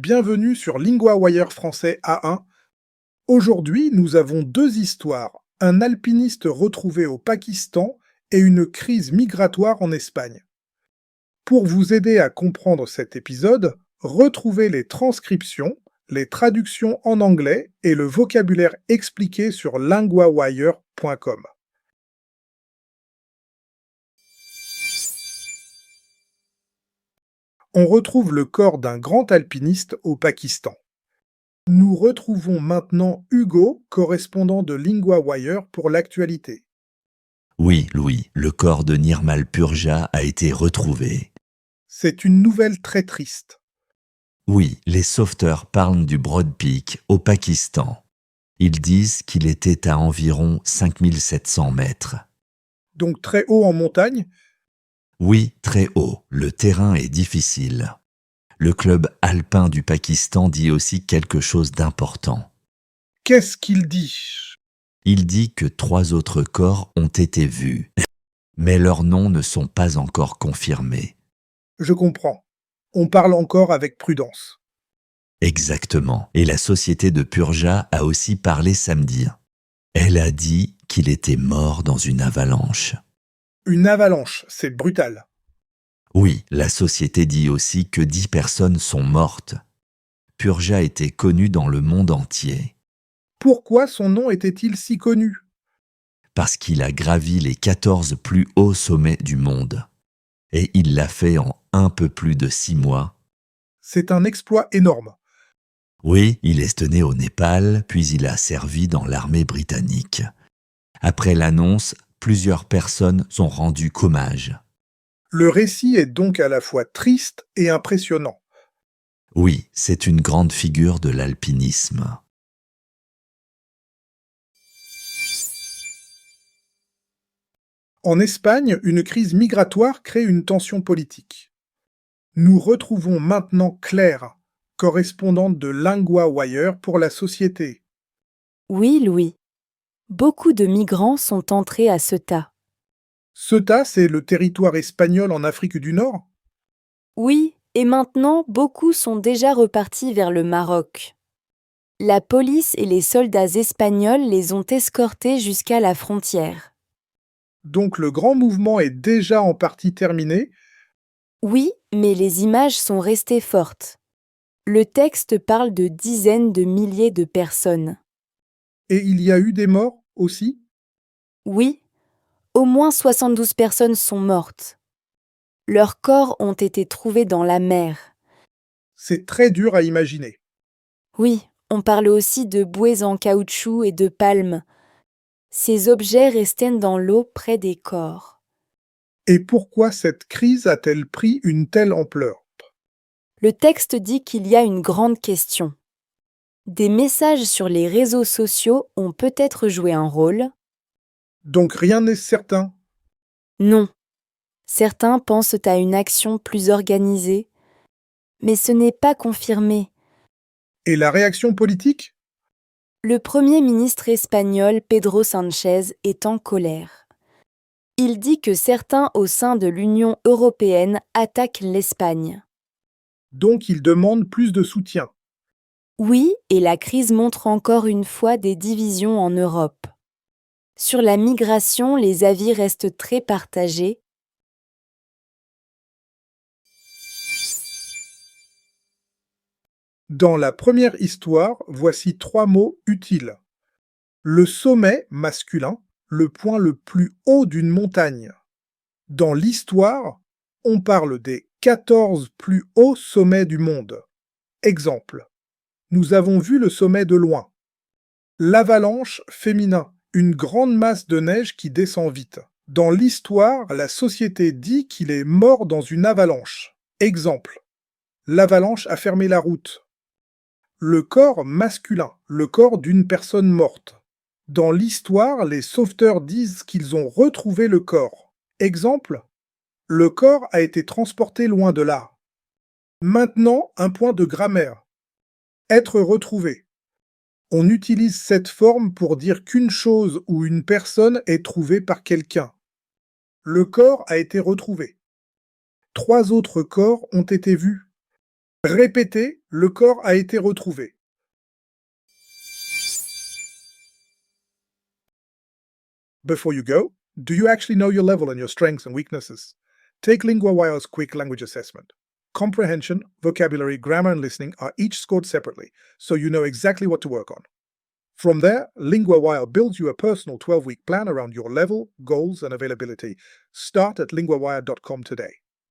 bienvenue sur LinguaWire français A1. Aujourd'hui, nous avons deux histoires, un alpiniste retrouvé au Pakistan et une crise migratoire en Espagne. Pour vous aider à comprendre cet épisode, retrouvez les transcriptions, les traductions en anglais et le vocabulaire expliqué sur linguawire.com. On retrouve le corps d'un grand alpiniste au Pakistan. Nous retrouvons maintenant Hugo, correspondant de LinguaWire pour l'actualité. Oui, Louis, le corps de Nirmal Purja a été retrouvé. C'est une nouvelle très triste. Oui, les sauveteurs parlent du Broad Peak au Pakistan. Ils disent qu'il était à environ 5700 mètres. Donc très haut en montagne, Oui, très haut, le terrain est difficile. Le club alpin du Pakistan dit aussi quelque chose d'important. qu'est-ce qu'il dit? Il dit que 3 autres corps ont été vus, mais leurs noms ne sont pas encore confirmés. Je comprends. On parle encore avec prudence. Exactement. Et la société de Purja a aussi parlé samedi. Elle a dit qu'il était mort dans une avalanche. Une avalanche, c'est brutal. Oui, la société dit aussi que 10 personnes sont mortes. Purja était connu dans le monde entier Pourquoi son nom était-il si connu? parce qu'il a gravi les 14 plus hauts sommets du monde. Et il l'a fait en un peu plus de 6 mois. C'est un exploit énorme. Oui, il est né au Népal, puis il a servi dans l'armée britannique. Après l'annonce, plusieurs personnes ont rendu hommage. Le récit est donc à la fois triste et impressionnant. Oui, c'est une grande figure de l'alpinisme. En Espagne, une crise migratoire crée une tension politique. Nous retrouvons maintenant Claire, correspondante de LinguaWire pour la société. Oui, Louis. Beaucoup de migrants sont entrés à Ceuta. Ceuta, c'est le territoire espagnol en Afrique du Nord? Oui, et maintenant, beaucoup sont déjà repartis vers le Maroc. La police et les soldats espagnols les ont escortés jusqu'à la frontière. Donc le grand mouvement est déjà en partie terminé. Oui, mais les images sont restées fortes. Le texte parle de dizaines de milliers de personnes. Et il y a eu des morts aussi? Oui, au moins 72 personnes sont mortes. Leurs corps ont été trouvés dans la mer. C'est très dur à imaginer. Oui, on parle aussi de bouées en caoutchouc et de palmes. Ces objets restaient dans l'eau près des corps. Et pourquoi cette crise a-t-elle pris une telle ampleur? Le texte dit qu'il y a une grande question. Des messages sur les réseaux sociaux ont peut-être joué un rôle. Donc rien n'est certain. Non. Certains pensent à une action plus organisée, mais ce n'est pas confirmé. Et la réaction politique? Le Premier ministre espagnol Pedro Sánchez est en colère. Il dit que certains au sein de l'Union européenne attaquent l'Espagne. Donc il demande plus de soutien. Oui, et la crise montre encore une fois des divisions en Europe. Sur la migration, les avis restent très partagés. Dans la première histoire, voici 3 mots utiles. Le sommet masculin, le point le plus haut d'une montagne. Dans l'histoire, on parle des 14 plus hauts sommets du monde. Exemple. Nous avons vu le sommet de loin. L'avalanche féminin, une grande masse de neige qui descend vite. Dans l'histoire, la société dit qu'il est mort dans une avalanche. Exemple. L'avalanche a fermé la route. Le corps masculin, le corps d'une personne morte. Dans l'histoire, les sauveteurs disent qu'ils ont retrouvé le corps. Exemple. Le corps a été transporté loin de là. Maintenant, un point de grammaire. Être retrouvé. On utilise cette forme pour dire qu'une chose ou une personne est trouvée par quelqu'un. Le corps a été retrouvé. 3 autres corps ont été vus. Répétez, le corps a été retrouvé. Before you go, do you actually know your level and your strengths and weaknesses? Take LinguaWire's quick language assessment. Comprehension, vocabulary, grammar, and listening are each scored separately, so you know exactly what to work on. From there, LinguaWire builds you a personal 12-week plan around your level, goals, and availability. Start at linguawire.com today.